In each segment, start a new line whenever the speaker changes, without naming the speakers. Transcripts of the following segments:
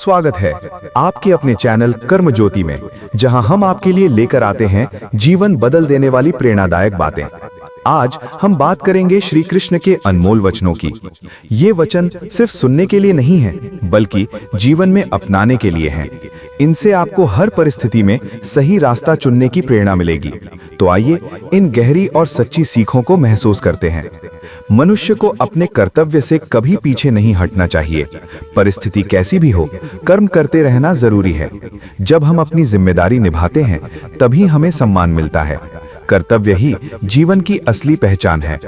स्वागत है आपके अपने चैनल कर्म ज्योति में, जहां हम आपके लिए लेकर आते हैं जीवन बदल देने वाली प्रेरणादायक बातें। आज हम बात करेंगे श्री कृष्ण के अनमोल वचनों की। ये वचन सिर्फ सुनने के लिए नहीं है, बल्कि जीवन में अपनाने के लिए हैं। इनसे आपको हर परिस्थिति में सही रास्ता चुनने की प्रेरणा मिलेगी। तो आइए इन गहरी और सच्ची सीखों को महसूस करते हैं। मनुष्य को अपने कर्तव्य से कभी पीछे नहीं हटना चाहिए। परिस्थिति कैसी भी हो, कर्म करते रहना जरूरी है। जब हम अपनी जिम्मेदारी निभाते हैं, तभी हमें सम्मान मिलता है। कर्तव्य ही जीवन की असली पहचान है।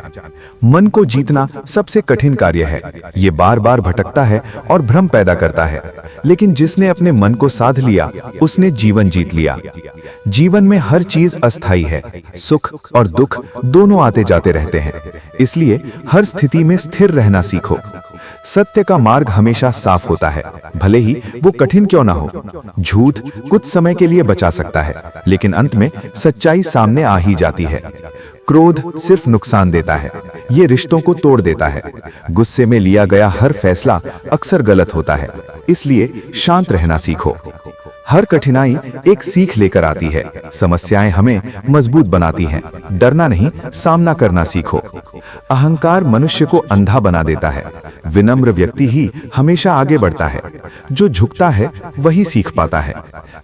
मन को जीतना सबसे कठिन कार्य है। ये बार बार भटकता है और भ्रम पैदा करता है, लेकिन जिसने अपने मन को साध लिया, उसने जीवन जीत लिया। जीवन में हर चीज अस्थायी है। सुख और दुख दोनों आते जाते रहते हैं, इसलिए हर स्थिति में स्थिर रहना सीखो। सत्य का मार्ग हमेशा साफ होता है, भले ही वो कठिन क्यों ना हो। झूठ कुछ समय के लिए बचा सकता है, लेकिन अंत में सच्चाई सामने आ ही जाती है। क्रोध सिर्फ नुकसान देता है, ये रिश्तों को तोड़ देता है। गुस्से में लिया गया हर फैसला अक्सर गलत होता है, इसलिए शांत रहना सीखो। हर कठिनाई एक सीख लेकर आती है। समस्याएं हमें मजबूत बनाती हैं। डरना नहीं, सामना करना सीखो। अहंकार मनुष्य को अंधा बना देता है। विनम्र व्यक्ति ही हमेशा आगे बढ़ता है। जो झुकता है वही सीख पाता है।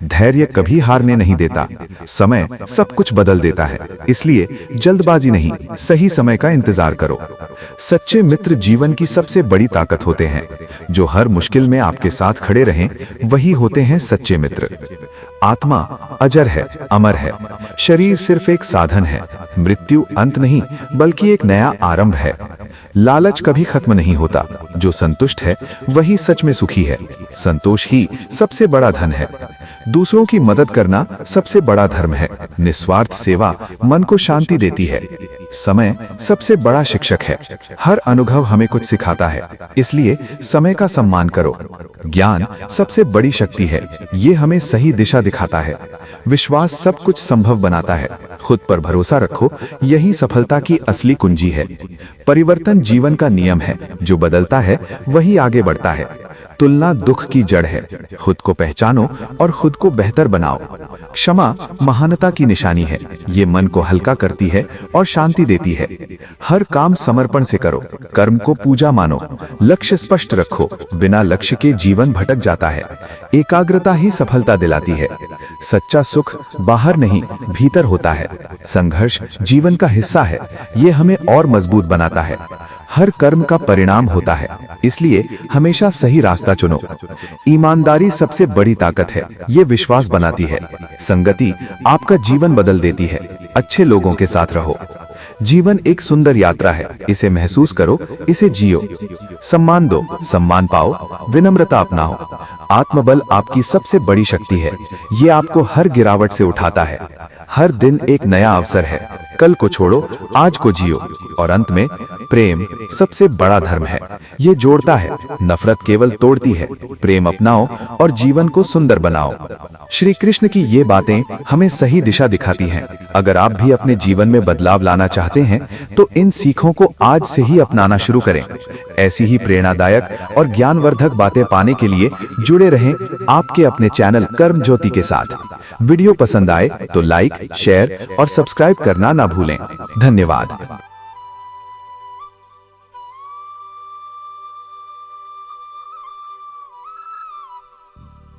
धैर्य कभी हारने नहीं देता। समय सब कुछ बदल देता है, इसलिए जल्दबाजी नहीं, सही समय का इंतजार करो। सच्चे मित्र जीवन की सबसे बड़ी ताकत होते हैं। जो हर मुश्किल में आपके साथ खड़े रहें, वही होते हैं सच्चे मित्र। आत्मा अजर है, अमर है। शरीर सिर्फ एक साधन है। मृत्यु अंत नहीं, बल्कि एक नया आरंभ है। लालच कभी खत्म नहीं होता। जो संतुष्ट है वही सच में सुखी है। संतोष ही सबसे बड़ा धन है। दूसरों की मदद करना सबसे बड़ा धर्म है। निस्वार्थ सेवा मन को शांति देती है। समय सबसे बड़ा शिक्षक है। हर अनुभव हमें कुछ सिखाता है, इसलिए समय का सम्मान करो। ज्ञान सबसे बड़ी शक्ति है, ये हमें सही दिशा दिखाता है। विश्वास सब कुछ संभव बनाता है। खुद पर भरोसा रखो, यही सफलता की असली कुंजी है। परिवर्तन जीवन का नियम है। जो बदलता है वही आगे बढ़ता है। तुलना दुख की जड़ है। खुद को पहचानो और खुद को बेहतर बनाओ। क्षमा महानता की निशानी है। ये मन को हल्का करती है और शांति देती है। हर काम समर्पण से करो। कर्म को पूजा मानो। लक्ष्य स्पष्ट रखो। बिना लक्ष्य के जीवन भटक जाता है। एकाग्रता ही सफलता दिलाती है। सच्चा सुख बाहर नहीं, भीतर होता है। संघर्ष जीवन का हिस्सा है, ये हमें और मजबूत बनाता है। हर कर्म का परिणाम होता है, इसलिए हमेशा सही रास्ता चुनो। ईमानदारी सबसे बड़ी ताकत है, ये विश्वास बनाती है। संगति आपका जीवन बदल देती है। अच्छे लोगों के साथ रहो। जीवन एक सुंदर यात्रा है, इसे महसूस करो, इसे जियो। सम्मान दो, सम्मान पाओ। विनम्रता अपनाओ। आत्मबल आपकी सबसे बड़ी शक्ति है, ये आपको हर गिरावट से उठाता है। हर दिन एक नया अवसर है। कल को छोड़ो, आज को जियो। और अंत में प्रेम सबसे बड़ा धर्म है, ये जोड़ता है, नफरत केवल तोड़ती है। प्रेम अपनाओ और जीवन को सुंदर बनाओ। श्री कृष्ण की ये बातें हमें सही दिशा दिखाती हैं। अगर आप भी अपने जीवन में बदलाव लाना चाहते हैं, तो इन सीखों को आज से ही अपनाना शुरू करें। ऐसी ही प्रेरणादायक और ज्ञानवर्धक बातें पाने के लिए जुड़े रहें आपके अपने चैनल कर्म ज्योति के साथ। वीडियो पसंद आए तो लाइक, शेयर और सब्सक्राइब करना ना भूलें। धन्यवाद।